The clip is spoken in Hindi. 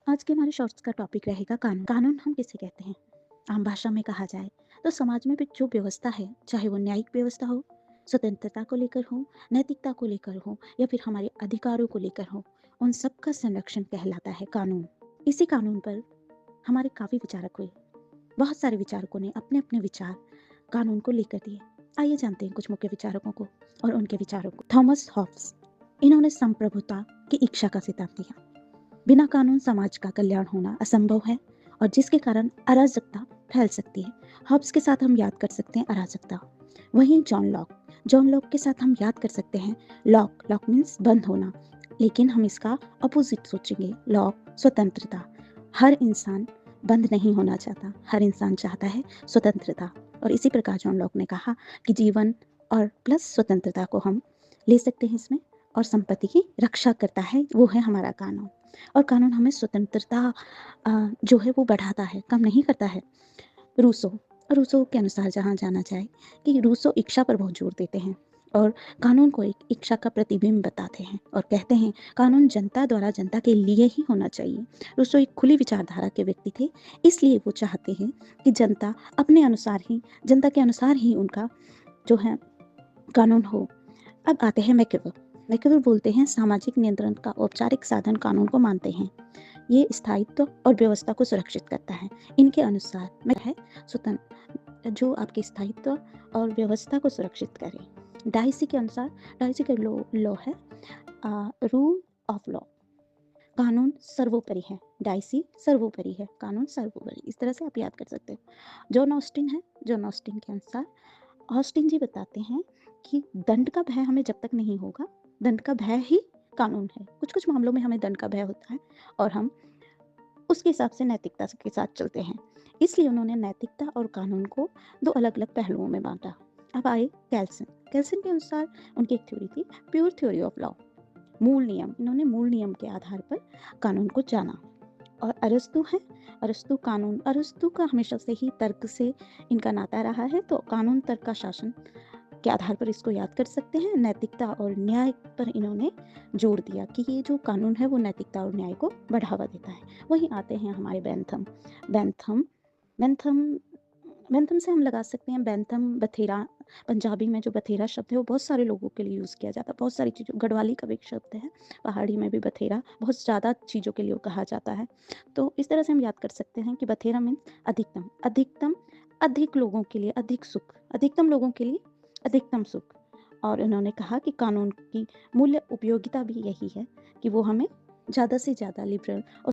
आज के हमारे शॉर्ट्स का टॉपिक रहेगा कानून। कानून हम किसे कहते हैं? आम भाषा में कहा जाए तो समाज में भी जो व्यवस्था है, चाहे वो न्यायिक व्यवस्था हो, स्वतंत्रता को लेकर हो, नैतिकता को लेकर हो या फिर हमारे अधिकारों को लेकर हो, उन सब का संरक्षण कहलाता है कानून। इसी कानून पर हमारे काफ़ी विचारक हुए। बहुत सारे विचारकों ने अपने अपने विचार कानून को लेकर दिए। आइए जानते हैं कुछ मुख्य विचारकों को और उनके विचारों को। थॉमस हॉब्स, इन्होंने संप्रभुता की इच्छा का सिद्धांत दिया। बिना कानून समाज का कल्याण होना असंभव है और जिसके कारण अराजकता फैल सकती है। हॉब्स के साथ हम याद कर सकते हैं अराजकता। वहीं जॉन लॉक के साथ हम याद कर सकते हैं लॉक मीन्स बंद होना, लेकिन हम इसका अपोजिट सोचेंगे, लॉक स्वतंत्रता। हर इंसान बंद नहीं होना चाहता, हर इंसान चाहता है स्वतंत्रता। और इसी प्रकार जॉन लॉक ने कहा कि जीवन और प्लस स्वतंत्रता को हम ले सकते हैं इसमें, और संपत्ति की रक्षा करता है, वो है हमारा कानून। और कानून हमें स्वतंत्रता जो है वो बढ़ाता है, कम नहीं करता है। रूसो रूसो के अनुसार जहाँ जाना जाए कि रूसो इच्छा पर बहुत जोर देते हैं और कानून को एक इच्छा का प्रतिबिंब बताते हैं और कहते हैं कानून जनता द्वारा जनता के लिए ही होना चाहिए। रूसो एक खुली विचारधारा के व्यक्ति थे, इसलिए वो चाहते हैं कि जनता अपने अनुसार ही, जनता के अनुसार ही उनका जो है कानून हो। अब आते हैं मैकेवेल। मैकेवेल बोलते हैं सामाजिक नियंत्रण का औपचारिक साधन कानून को मानते हैं। ये स्थायित्व और व्यवस्था को सुरक्षित करता है। इनके अनुसार मैं है स्वतंत्र जो आपके स्थायित्व और व्यवस्था को सुरक्षित करे। डाइसी के अनुसार, डाइसी का लॉ है रूल ऑफ लॉ, कानून सर्वोपरि है। डाइसी सर्वोपरि है, कानून सर्वोपरि। इस तरह से आप याद कर सकते हो। जॉन ऑस्टिन के अनुसार, ऑस्टिन जी बताते हैं कि दंड का भय हमें जब तक नहीं होगा, दंड का भय ही कानून है। कुछ कुछ मामलों में हमें दंड का भय होता है और हम उसके हिसाब से नैतिकता के साथ चलते हैं, इसलिए उन्होंने नैतिकता और कानून को दो अलग अलग पहलुओं में बांटा। अब आए कैल्सन। कैल्सन के अनुसार उनकी एक थ्योरी थी प्योर थ्योरी ऑफ लॉ, मूल नियम। इन्होंने मूल नियम के आधार पर कानून को जाना। और अरस्तु है, अरस्तु का हमेशा से ही तर्क से इनका नाता रहा है, तो कानून तर्क का शासन के आधार पर इसको याद कर सकते हैं। नैतिकता और न्याय पर इन्होंने जोर दिया कि ये जो कानून है वो नैतिकता और न्याय को बढ़ावा देता है। वहीं आते हैं हमारे बेंथम। बेंथम बेंथम से हम लगा सकते हैं बेंथम बथेरा। पंजाबी में जो बथेरा शब्द है वो बहुत सारे लोगों के लिए यूज़ किया जाता है, बहुत सारी चीज़ों, गढ़वाली का भी एक शब्द है, पहाड़ी में भी बथेरा बहुत ज़्यादा चीज़ों के लिए कहा जाता है। तो इस तरह से हम याद कर सकते हैं कि बथेरा मीन्स अधिकतम, अधिकतम अधिक लोगों के लिए अधिक सुख, अधिकतम लोगों के लिए अधिकतम सुख। और उन्होंने कहा कि कानून की मूल्य उपयोगिता भी यही है कि वो हमें ज़्यादा से ज़्यादा लिबरल और